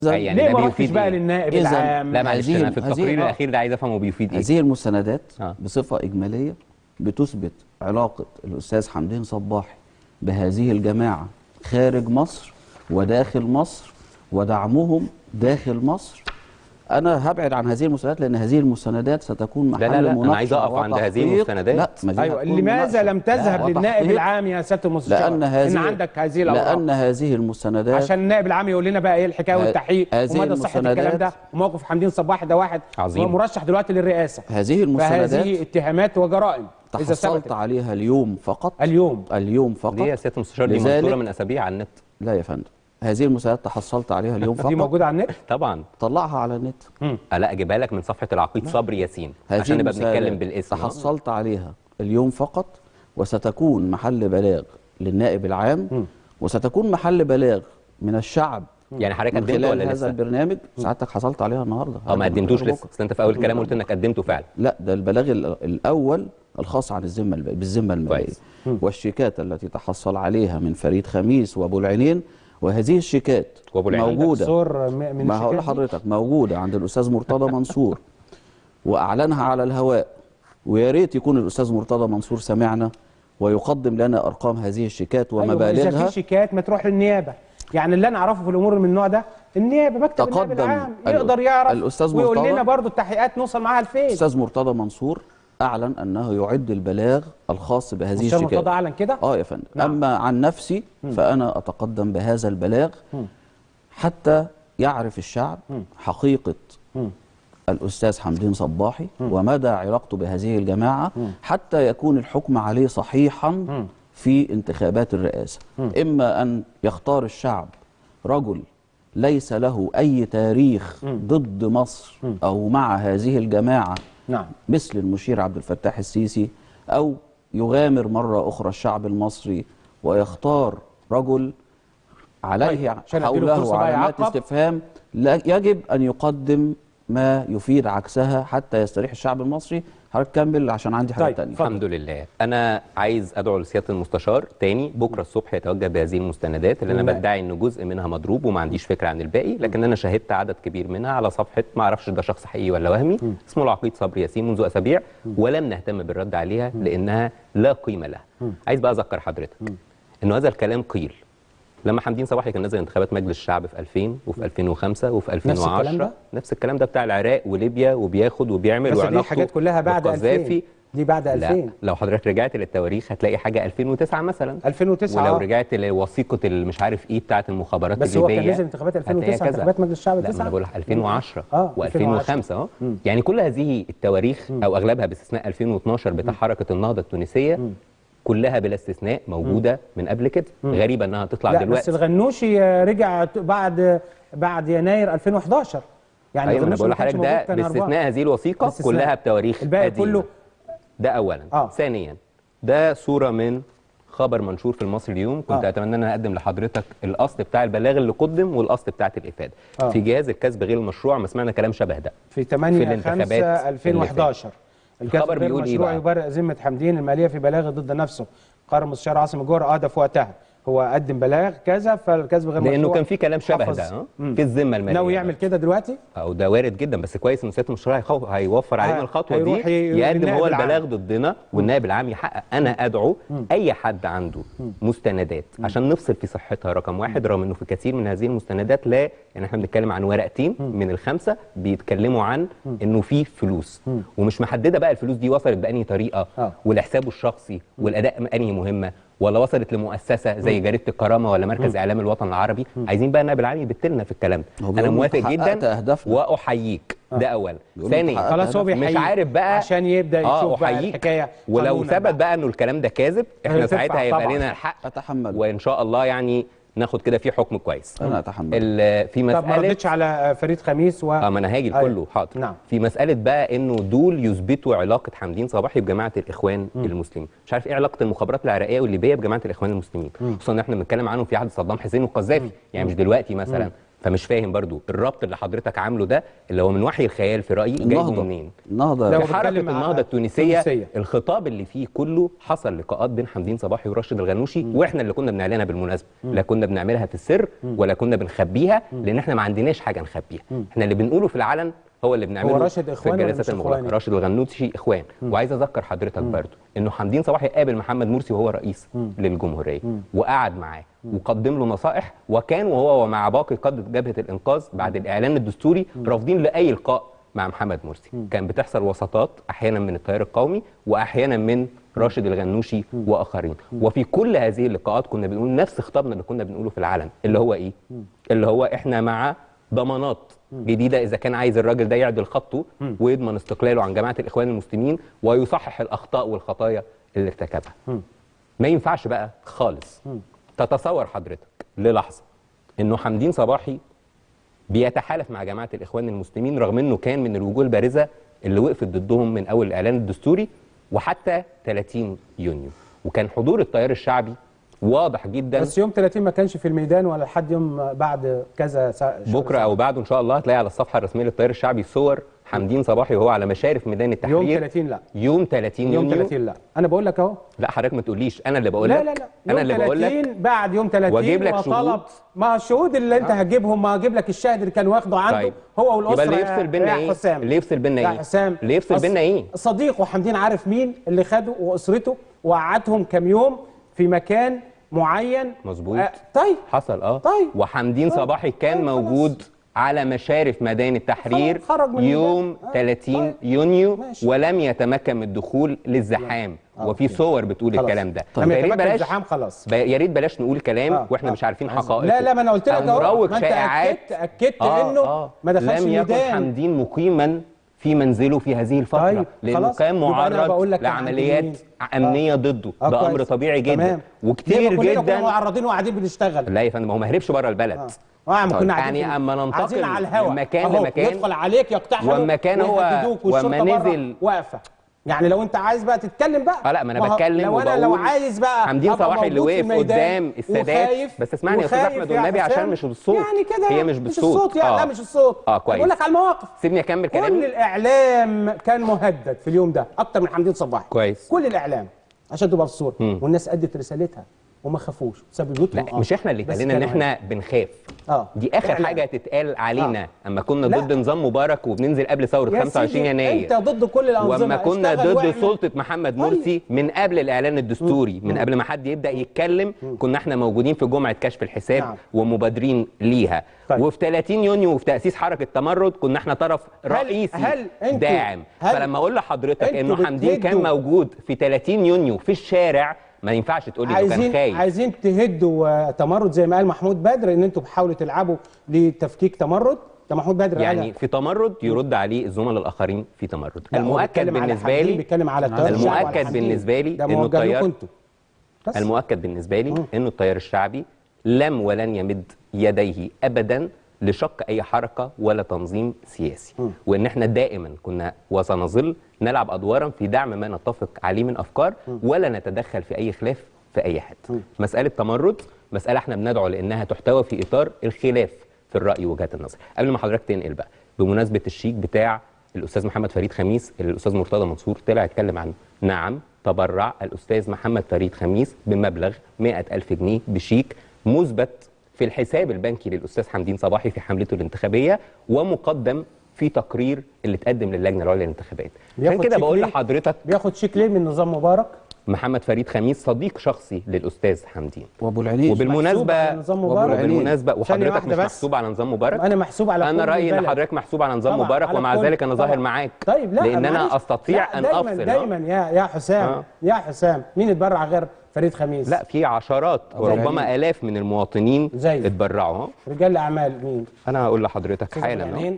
يعني ليه ما رحتش بقى للنائب العام؟ لا معلش، انا في التقرير الاخير ده عايز افهم هو بيفيد ايه. هذه المستندات بصفه اجماليه بتثبت علاقه الاستاذ حمدين صباحي بهذه الجماعه خارج مصر وداخل مصر ودعمهم داخل مصر. انا هبعد عن هذه المستندات لان هذه المستندات ستكون محل مناقشه. لا انا عايز اقف عند هذه المستندات. لا، ايوه، لماذا لم تذهب للنائب العام يا سياده المستشار؟ لان عندك هذه الاوراق. لان هذه المستندات عشان النائب العام يقول لنا بقى ايه الحكايه والتحقيق ومدى صحه الكلام ده، وموقف حمدين صباحي ده واحد عظيم مرشح دلوقتي للرئاسه. هذه المستندات فهذه اتهامات وجرائم تحصلت عليها اليوم فقط. اليوم فقط. دي يا سياده المستشار دي منشوره من اسابيع على النت. لا يا فندم، هذه المستندات تحصلت عليها اليوم فقط. دي موجوده على النت؟ طبعا طلعها على النت. لا اجيبها لك من صفحه العقيد صبري ياسين عشان نبقى بنتكلم بالاسم. تحصلت عليها اليوم فقط، وستكون محل بلاغ للنائب العام وستكون محل بلاغ من الشعب. يعني حضرتك قدمته ولا لسه؟ هذا البرنامج سعادتك حصلت عليها النهارده. ما قدمتوش لسه، اصل انت في اول الكلام قلت انك قدمته فعلا. لا، ده البلاغ الاول الخاص عن بالذمه الماليه والشيكات التي تحصل عليها من فريد خميس وابو العينين، وهذه الشيكات موجوده. ما هقول لحضرتك موجوده عند الاستاذ مرتضى منصور واعلنها على الهواء، ويا ريت يكون الاستاذ مرتضى منصور سمعنا ويقدم لنا ارقام هذه الشيكات ومبالغها. اذا في شيكات ما تروح للنيابه. يعني اللي انا اعرفه في الامور من النوع ده النيابه، مكتب النائب العام يقدر يعرف ويقول لنا برضه التحقيقات نوصل معاها لفين. الاستاذ مرتضى منصور اعلن انه يعد البلاغ الخاص بهذه الشيكات. الاستاذ مرتضى اعلن كده؟ يا فندم. اما عن نفسي فانا اتقدم بهذا البلاغ حتى يعرف الشعب حقيقه الأستاذ حمدين صباحي ومدى علاقته بهذه الجماعة، حتى يكون الحكم عليه صحيحا في انتخابات الرئاسة. إما أن يختار الشعب رجل ليس له أي تاريخ ضد مصر أو مع هذه الجماعة مثل المشير عبد الفتاح السيسي، أو يغامر مرة أخرى الشعب المصري ويختار رجل عليه حوله علامات استفهام. يجب أن يقدم ما يفيد عكسها حتى يستريح الشعب المصري. حضرتك كمل عشان عندي حاجه ثانيه. الحمد لله. انا عايز ادعو لسياده المستشار تاني بكره الصبح يتوجه بهذه المستندات اللي انا بدعي ان جزء منها مضروب وما عنديش فكره عن الباقي، لكن انا شاهدت عدد كبير منها على صفحه ما اعرفش ده شخص حقيقي ولا وهمي اسمه العقيد صبري ياسين منذ اسابيع، ولم نهتم بالرد عليها لانها لا قيمه لها. عايز بقى اذكر حضرتك انه هذا الكلام قيل لما حمدين صباحي كان نازل انتخابات مجلس الشعب في 2000 وفي 2005 وفي 2010. نفس الكلام ده بتاع العراق وليبيا وبياخد وبيعمل وعلاقته. بس دي حاجات كلها بعد 2000. دي بعد 2000. لا، لو حضرتك رجعت للتواريخ هتلاقي حاجه 2009 مثلا. 2009 ولو رجعت لوثيقه مش عارف ايه بتاعه المخابرات بس الليبيه. بس هو كان نزل انتخابات 2009 انتخابات مجلس الشعب 9. لا، انا بقول لك 2010 و2005 يعني كل هذه التواريخ او اغلبها باستثناء 2012 بتاع حركه النهضه التونسيه كلها بلا استثناء موجوده من قبل كده. غريبه انها تطلع دلوقتي. بس الغنوشي رجع بعد يناير 2011. يعني ايوه انا بقول لحضرتك ده باستثناء هذه الوثيقه كلها بتواريخ الباقي كله. ده اولا. ثانيا ده صوره من خبر منشور في المصري اليوم. كنت اتمنى ان انا اقدم لحضرتك الاصل بتاع البلاغ اللي قدم والاصل بتاعه الافاده. في جهاز الكسب غير المشروع ما سمعنا كلام شبه ده في 8/5/2011. الخبر بيقول ايه بقى؟ يبرئ ذمه حمدين الماليه في بلاغ ضد نفسه. قرر المستشار عاصم الجوهر ده في وقتها هو قدم بلاغ كذا فالكسب غير مشروع، لانه كان في كلام شبه ده في الذمه الماليه. ناوي يعمل كده دلوقتي؟ او ده وارد جدا، بس كويس ان سياده المستشار هيوفر علينا الخطوه دي، يقدم هو البلاغ ضدنا والنائب العام يحقق. انا ادعو اي حد عنده مستندات عشان نفصل في صحتها رقم واحد، رغم انه في كثير من هذه المستندات لا، يعني احنا بنتكلم عن ورقتين من ال5 بيتكلموا عن انه في فلوس ومش محدده بقى الفلوس دي وصلت بأنهي طريقه ولحسابه الشخصي والاداء انهي مهمه، ولا وصلت لمؤسسه زي جريده الكرامه ولا مركز اعلام الوطن العربي. عايزين بقى النائب العام يبتلنا في الكلام ده. انا موافق جدا واحييك. ده اولا. ثانيا خلاص هو مش عارف بقى عشان يبدا يشوف بقى الحكايه، ولو ثبت بقى انه الكلام ده كاذب احنا ساعتها هيبقى لنا الحق اتحمل، وان شاء الله يعني ناخد كده في حكم كويس. انا اتحمل. في مساله طب ما ردتش على فريد خميس ما انا هاجي لكله. حاضر. نعم. في مساله بقى انه دول يثبتوا علاقه حمدين صباحي بجماعه الاخوان المسلمين. مش عارف ايه علاقه المخابرات العراقيه والليبيه بجماعه الاخوان المسلمين، خصوصا ان احنا بنتكلم عنهم في عهد صدام حسين والقذافي، يعني مش دلوقتي مثلا فمش فاهم برضو الربط اللي حضرتك عامله ده اللي هو من وحي الخيال في رايي جايبه منين؟ النهضه في حركه النهضه التونسيه الخطاب اللي فيه كله حصل لقاءات بين حمدين صباحي وراشد الغنوشي، واحنا اللي كنا بنعلنها بالمناسبه، لا كنا بنعملها في السر ولا كنا بنخبيها، لان احنا ما عندناش حاجه نخبيها، احنا اللي بنقوله في العلن هو اللي بنعمله. هو راشد اخوان في الجلسات المغلقه. راشد الغنوشي اخوان. وعايز اذكر حضرتك برضو انه حمدين صباحي قابل محمد مرسي وهو رئيس للجمهوريه وقعد معاه وقدم له نصائح، وكان وهو ومع باقي قاده جبهه الانقاذ بعد الاعلان الدستوري رافضين لاي لقاء مع محمد مرسي. كان بتحصل وساطات احيانا من التيار القومي واحيانا من راشد الغنوشي واخرين، وفي كل هذه اللقاءات كنا بنقول نفس خطابنا اللي كنا بنقوله في العلن، اللي هو ايه؟ اللي هو احنا مع ضمانات جديده اذا كان عايز الراجل ده يعدل خطه ويضمن استقلاله عن جماعه الاخوان المسلمين ويصحح الاخطاء والخطايا اللي ارتكبها. ما ينفعش بقى خالص تتصور حضرتك للحظه انه حمدين صباحي بيتحالف مع جماعه الاخوان المسلمين رغم انه كان من الوجوه البارزه اللي وقفت ضدهم من اول الاعلان الدستوري وحتى 30 يونيو، وكان حضور التيار الشعبي واضح جدا. بس يوم 30 ما كانش في الميدان ولا لحد يوم بعد كذا بكره او بعده ان شاء الله هتلاقي على الصفحه الرسميه للتيار الشعبي صور حمدين صباحي وهو على مشارف ميدان التحرير. يوم 30 لا. يوم 30 يوم 30 لا. انا بقول لك اهو. لا حضرتك ما تقوليش، انا اللي بقول لك. لا انا اللي بقول لك بعد يوم 30 واجيب لك شهود. ما الشهود اللي انت هتجيبهم، ما هجيب لك الشاهد اللي كان واخده عنده. طيب. هو والاسره. يبقى اللي يفصل بينا ايه؟ اللي يفصل بينا ايه؟ يا حسام اللي يفصل بينا ايه؟ صديقه حمدين عارف مين اللي خده واسرته وقعدهم كام يوم في مكان معين. مظبوط. طيب حصل طيب. وحمدين صباحي كان موجود على مشارف ميدان التحرير يوم 30 يونيو ولم يتمكن من الدخول للزحام، وفي صور بتقول الكلام ده. لما يتمكن الزحام خلاص. يا ريت بلاش نقول كلام واحنا مش عارفين حقائق. لا ما انا قلت لك اهو، ما انت اكدت انه ما دخلش لم يكن حمدين مقيما في منزله في هذه الفترة. طيب لأنه كان معرض لعمليات أمنية ضده. ده أمر طبيعي جدا وكتير جدا. كنا معرضين وقاعدين بنشتغل. لا يا فندم، هو ما هربش بره البلد. كنا يعني اما ننتقل من مكان لمكان يدخل عليك يقتحموا والمكان هو وما نزل واقفه. يعني لو انت عايز بقى تتكلم بقى. لا ما انا بتكلم لو عايز بقى حمدين صباحي اللي وقف قدام السادات. بس اسمعني يا استاذ احمد والنبي عشان مش بالصوت. يعني كده هي مش بالصوت. لا مش الصوت. كويس. بقول لك على المواقف. سيبني اكمل كلامي. كل الاعلام كان مهدد في اليوم ده اكتر من حمدين صباحي. كويس. كل الاعلام عشان تبقى في الصوره والناس ادت رسالتها وما خافوش سابوا بيوتهم. لا مش احنا اللي اتقالنا ان احنا بنخاف. دي اخر حاجه تتقال علينا اما كنا ضد نظام مبارك وبننزل قبل ثوره 25 يناير. انت ضد كل الانظمه. وما كنا ضد سلطه محمد مرسي من قبل الاعلان الدستوري، من قبل ما حد يبدا يتكلم كنا احنا موجودين في جمعه كشف الحساب ومبادرين ليها. وفي 30 يونيو وفي تاسيس حركه تمرد كنا احنا طرف رئيسي داعم. فلما اقول لحضرتك انه حمدين كان موجود في 30 يونيو في الشارع ما ينفعش تقول لي كان خايف. عايزين تهدوا تمرد زي ما قال محمود بدر ان انتوا بتحاولوا تلعبوا لتفكيك تمرد. ده محمود بدر يعني في تمرد يرد عليه الزملاء الاخرين في تمرد. المؤكد بالنسبه لي المؤكد بالنسبه لي انه التيار المؤكد بالنسبه لي انه التيار الشعبي لم ولن يمد يديه ابدا لشق اي حركه ولا تنظيم سياسي، وان احنا دائما كنا وسنظل نلعب ادوارا في دعم ما نتفق عليه من افكار ولا نتدخل في اي خلاف في اي حد. مساله تمرد مساله احنا بندعو لانها تحتوى في اطار الخلاف في الراي ووجهات النظر. قبل ما حضرتك تنقل بقى بمناسبه الشيك بتاع الاستاذ محمد فريد خميس اللي الاستاذ مرتضى منصور طلع يتكلم عنه. نعم تبرع الاستاذ محمد فريد خميس بمبلغ 100,000 جنيه بشيك مثبت في الحساب البنكي للاستاذ حمدين صباحي في حملته الانتخابيه ومقدم في تقرير اللي اتقدم للجنه العليا للانتخابات. عشان كده بقول لحضرتك بياخد شيك ليه من نظام مبارك؟ محمد فريد خميس صديق شخصي للاستاذ حمدين. وابو العنين وبالمناسبه وحضرتك مش محسوب على نظام مبارك. انا محسوب على انا رايي ان حضرتك محسوب على نظام مبارك ومع ذلك انا ظاهر معاك. طيب لا لان انا استطيع ان افصل. دايما يا حسام يا حسام مين اتبرع غير فريد خميس؟ لا في عشرات وربما الاف من المواطنين اتبرعوا. رجال الاعمال مين؟ انا هقول لحضرتك حالا.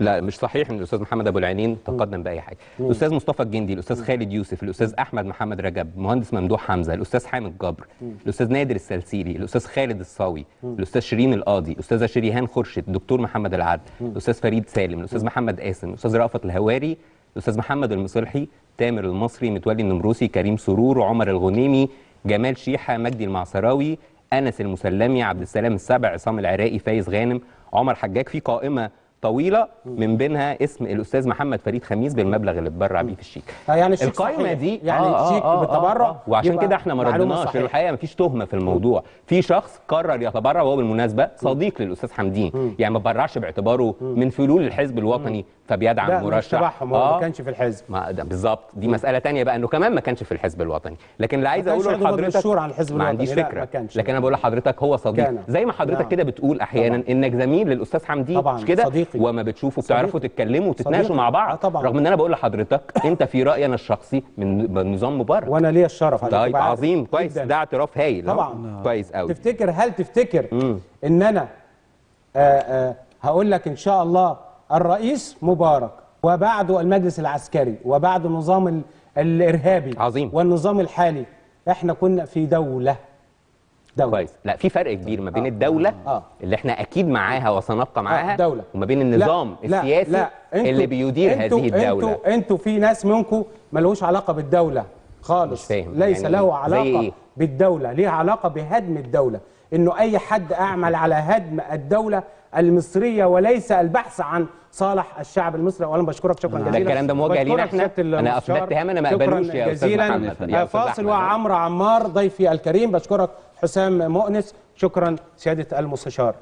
لا مش صحيح ان الاستاذ محمد ابو العينين تقدم باي حاجه. الاستاذ مصطفى الجندي، الاستاذ خالد يوسف، الاستاذ احمد محمد رجب، مهندس ممدوح حمزه، الاستاذ حامد جبر، الاستاذ نادر السلسيلي، الاستاذ خالد الصاوي، الاستاذ شيرين القاضي، الاستاذه شريهان خرشد، الدكتور محمد العدل، الاستاذ فريد سالم، الاستاذ محمد قاسم، الاستاذ رأفت الهواري، الاستاذ محمد المصلحي، تامر المصري، متولي النمروسي، كريم سرور، عمر الغنيمي، جمال شيحه، مجدي المعصراوي، انس المسلمي، عبد السلام السبع، عصام العراقي، فايز غانم، عمر حجاج. في قائمه طويله من بينها اسم الاستاذ محمد فريد خميس بالمبلغ اللي اتبرع بيه في الشيك. يعني الشيك القائمه دي يعني الشيك بالتبرع، وعشان كده احنا ما ردناش، لان الحقيقه مفيش تهمه في الموضوع. في شخص قرر يتبرع، وهو بالمناسبه صديق للاستاذ حمدين، يعني ما تبرعش باعتباره من فلول الحزب الوطني فبيدعم مرشح. ما كانش في الحزب. بالظبط، دي مساله ثانيه بقى، انه كمان ما كانش في الحزب الوطني. لكن اللي عايز اقوله لحضرتك ما عنديش فكره، لكن انا بقول لحضرتك هو صديق، زي ما حضرتك كده بتقول احيانا انك زميل للاستاذ حمدين، مش كده؟ وما بتشوفوا بتعرفوا تتكلموا وتتناقشوا مع بعض، رغم ان انا بقول لحضرتك انت في رايي انا الشخصي من نظام مبارك، وانا ليا الشرف. طيب عظيم، كويس، ده اعتراف هايل طبعا، كويس قوي. هل تفتكر ان انا هقول لك ان شاء الله الرئيس مبارك وبعده المجلس العسكري وبعده النظام الارهابي عظيم والنظام الحالي، احنا كنا في دولة كويس. لا، في فرق كبير ما بين الدولة اللي احنا اكيد معاها وسنبقى معاها دولة، وما بين النظام السياسي اللي بيدير هذه الدولة. انتوا في ناس منكم ملوش علاقة بالدولة خالص، ليس يعني له علاقة بالدولة، ليه علاقة بهدم الدولة، انه اي حد اعمل على هدم الدولة المصرية وليس البحث عن صالح الشعب المصري. اولا بشكرك شكرا جزيلا. ده الكلام ده موجه لينا احنا، انا اثبت اتهام انا ما اقبلوش يا استاذ محمد. فاصل وعمرو عمار ضيفي الكريم. بشكرك حسام مؤنس، شكرا سيادة المستشار.